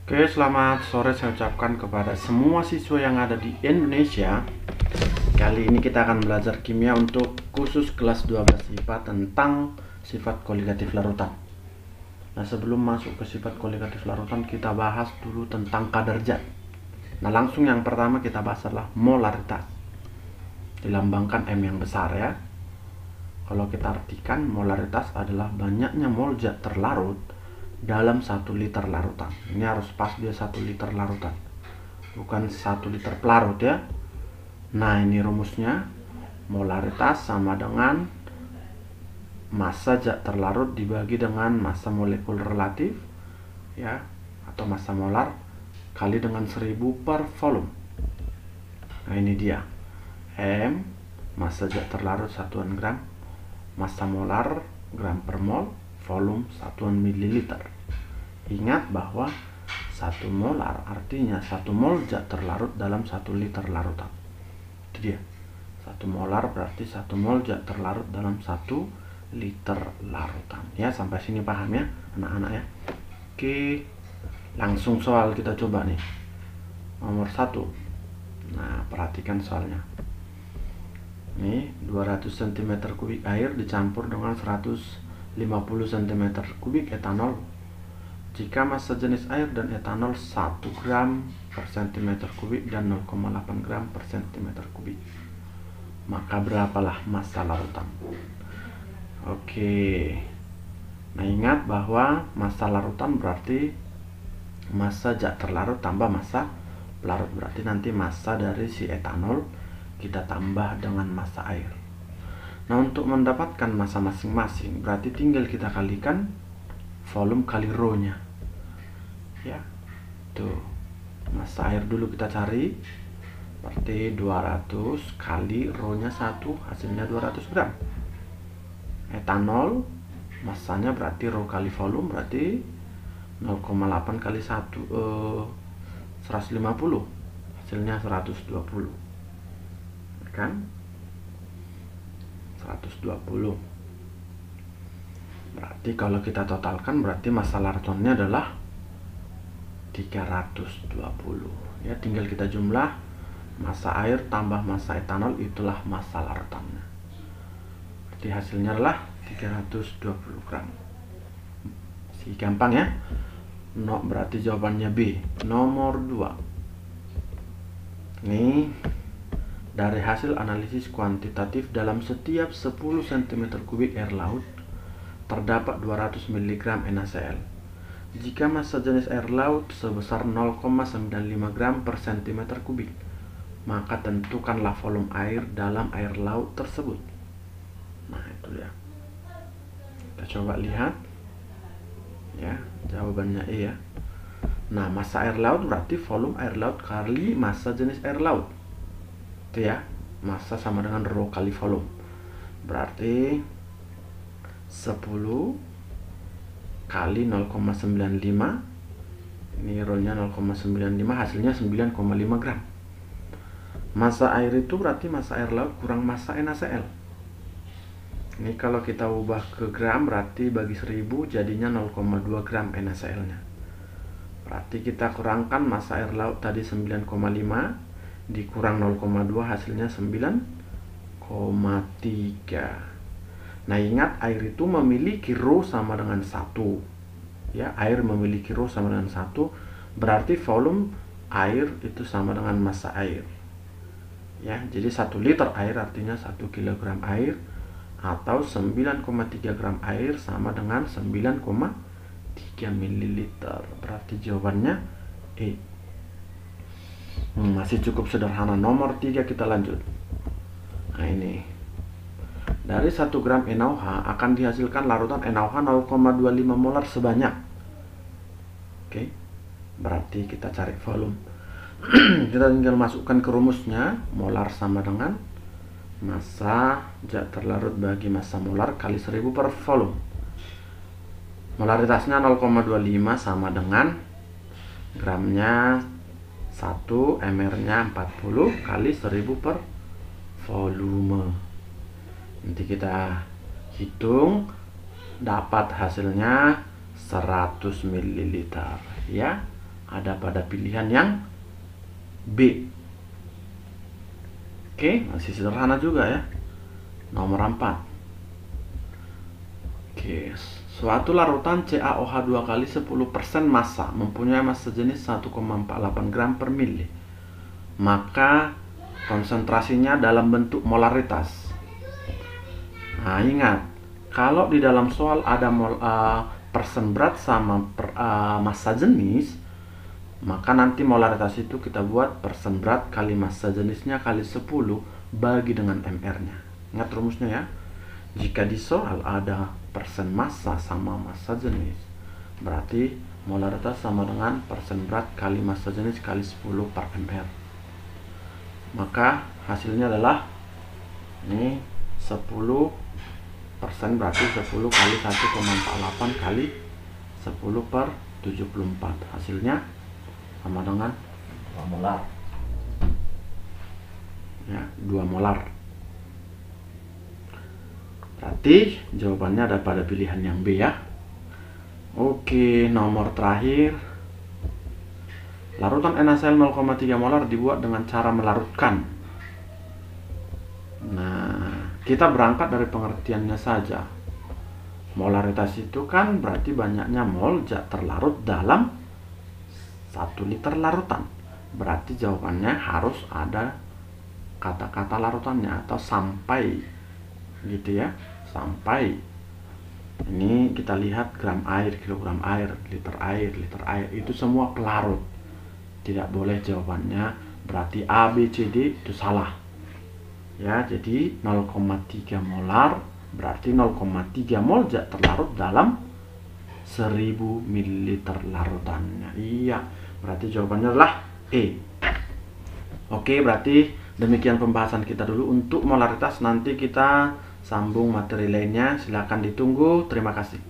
Oke, selamat sore saya ucapkan kepada semua siswa yang ada di Indonesia. Kali ini kita akan belajar kimia untuk khusus kelas 12 IPA tentang sifat koligatif larutan. Nah, sebelum masuk ke sifat koligatif larutan, kita bahas dulu tentang kadar zat. Nah, langsung yang pertama kita bahas adalah molaritas. Dilambangkan M yang besar ya. Kalau kita artikan, molaritas adalah banyaknya mol zat terlarut dalam 1 liter larutan. Ini harus pas dia 1 liter larutan, bukan 1 liter pelarut ya. Nah, ini rumusnya. Molaritas sama dengan massa zat terlarut dibagi dengan massa molekul relatif ya, atau massa molar kali dengan 1000 per volume. Nah, ini dia. M massa zat terlarut satuan gram, massa molar gram per mol, volume satuan mililiter. Ingat bahwa 1 molar artinya 1 mol zat terlarut dalam 1 liter larutan. Itu dia. 1 molar berarti 1 mol zat terlarut dalam 1 liter larutan. Ya, sampai sini paham ya anak-anak ya. Oke, langsung soal kita coba nih. Nomor 1. Nah, perhatikan soalnya. Ini 200 cm kubik air dicampur dengan 150 cm kubik etanol. Jika massa jenis air dan etanol 1 gram per cm kubik dan 0,8 gram per cm kubik, maka berapalah massa larutan? Oke. Nah, ingat bahwa massa larutan berarti massa zat terlarut tambah massa pelarut. Berarti nanti massa dari si etanol kita tambah dengan massa air. Nah, untuk mendapatkan massa masing-masing berarti tinggal kita kalikan volume kali rho-nya. Ya. Tuh. Massa air dulu kita cari. Berarti 200 kali rho-nya 1, hasilnya 200 gram. Etanol massanya berarti rho kali volume berarti 0,8 kali 1 150, hasilnya 120 kan, 120. Berarti kalau kita totalkan berarti massa larutannya adalah 320 ya. Tinggal kita jumlah massa air tambah massa etanol, itulah massa larutannya. Berarti hasilnya adalah 320 gram. Si gampang ya. No, berarti jawabannya B. Nomor 2. Nih, dari hasil analisis kuantitatif dalam setiap 10 cm kubik air laut terdapat 200 mg NaCl. Jika massa jenis air laut sebesar 0,95 gram per cm kubik, maka tentukanlah volume air dalam air laut tersebut. Nah, itu ya. Kita coba lihat ya, jawabannya E ya. Nah, massa air laut berarti volume air laut kali massa jenis air laut. Itu ya, massa sama dengan rho kali volume. Berarti 10 kali 0,95, ini rho-nya 0,95, hasilnya 9,5 gram. Massa air itu berarti massa air laut kurang massa NaCl. Ini kalau kita ubah ke gram berarti bagi 1000 jadinya 0,2 gram NaCl-nya. Berarti kita kurangkan massa air laut tadi 9,5 dikurang 0,2, hasilnya 9,3. Nah, ingat air itu memiliki rho sama dengan 1 ya. Air memiliki rho sama dengan 1, berarti volume air itu sama dengan massa air ya. Jadi 1 liter air artinya 1 kg air, atau 9,3 gram air sama dengan 9,3 ml. Berarti jawabannya E. Masih cukup sederhana. Nomor 3 kita lanjut. Nah, ini. Dari 1 gram NaOH akan dihasilkan larutan NaOH 0,25 molar sebanyak. Oke. Berarti kita cari volume. Kita tinggal masukkan ke rumusnya. Molar sama dengan massa zat terlarut bagi massa molar kali 1000 per volume. Molaritasnya 0,25 sama dengan gramnya 1, mR-nya 40 kali 1000 per volume. Nanti kita hitung, dapat hasilnya 100 ml ya. ada pada pilihan yang B. Oke, masih sederhana juga ya. Nomor 4. Oke, suatu larutan CaOH2 kali 10% massa mempunyai massa jenis 1,48 gram per mili. Maka konsentrasinya dalam bentuk molaritas. Nah, ingat, kalau di dalam soal ada persen berat sama massa jenis, maka nanti molaritas itu kita buat persen berat kali massa jenisnya kali 10 bagi dengan MR-nya. Ingat rumusnya ya. Jika di soal ada persen massa sama massa jenis, berarti molaritas sama dengan persen berat kali massa jenis kali 10 per MR. Maka hasilnya adalah ini 10% berarti 10 kali 1,48 kali 10 per 74. Hasilnya sama dengan 2 molar. Ya, 2 molar. Berarti jawabannya ada pada pilihan yang B ya. Oke, nomor terakhir. Larutan NaCl 0,3 molar dibuat dengan cara melarutkan. Nah, kita berangkat dari pengertiannya saja. Molaritas itu kan berarti banyaknya mol zat terlarut dalam 1 liter larutan. Berarti jawabannya harus ada kata-kata larutannya atau sampai, gitu ya, sampai. Ini kita lihat gram air, kilogram air, liter air, itu semua pelarut. Tidak boleh jawabannya berarti A, B, C, D itu salah. Ya, jadi 0,3 molar berarti 0,3 mol zat terlarut dalam 1000 ml larutannya. Iya, berarti jawabannya adalah E. Oke, berarti demikian pembahasan kita dulu untuk molaritas. Nanti kita sambung materi lainnya. Silahkan ditunggu. Terima kasih.